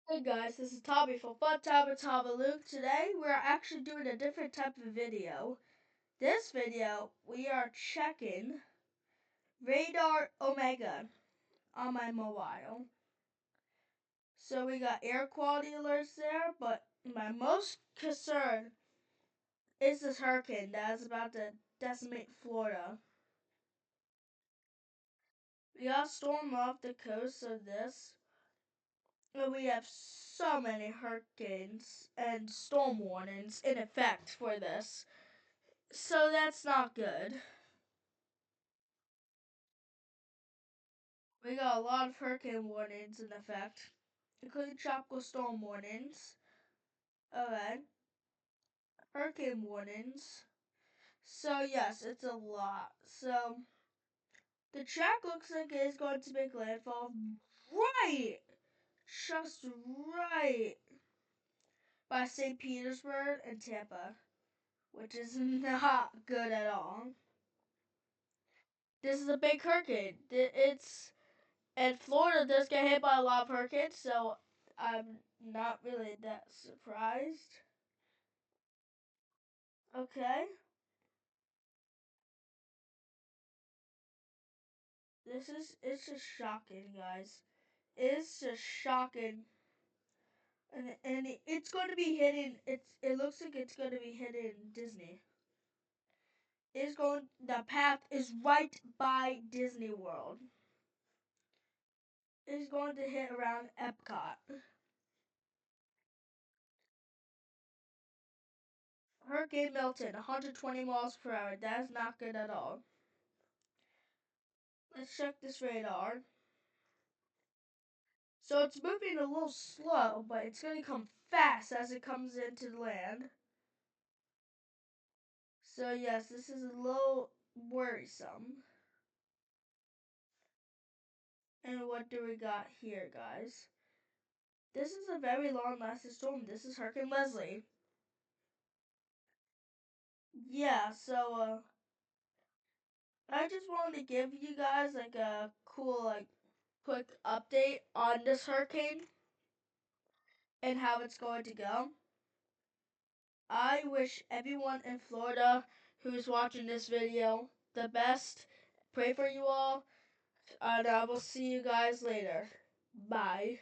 Hey guys, this is Tommy from Fun Time with Tom and Luke. Today we're actually doing a different type of video. This video, we are checking Radar Omega on my mobile. So we got air quality alerts there, but my most concern is this hurricane that is about to decimate Florida. We got a storm off the coast of this, and we have so many hurricanes and storm warnings in effect for this. So that's not good. We got a lot of hurricane warnings in effect, including tropical storm warnings. Okay. Hurricane warnings. So yes, it's a lot. So the track looks like it is going to make landfall right, just right by St. Petersburg and Tampa, which is not good at all. This is a big hurricane. And Florida does get hit by a lot of hurricanes, so I'm not really that surprised. Okay. It's just shocking, guys. It's just shocking. And it's going to be hitting, it looks like it's going to be hitting Disney. The path is right by Disney World. It's going to hit around Epcot. Hurricane Milton, 120 miles per hour. That is not good at all. Let's check this radar. So it's moving a little slow, but it's going to come fast as it comes into the land. So yes, this is a little worrisome. And what do we got here, guys? This is a very long-lasting storm. This is Hurricane Leslie. Yeah, so I just wanted to give you guys like a cool quick update on this hurricane and how it's going to go. I wish everyone in Florida who is watching this video the best. Pray for you all, and I will see you guys later. Bye.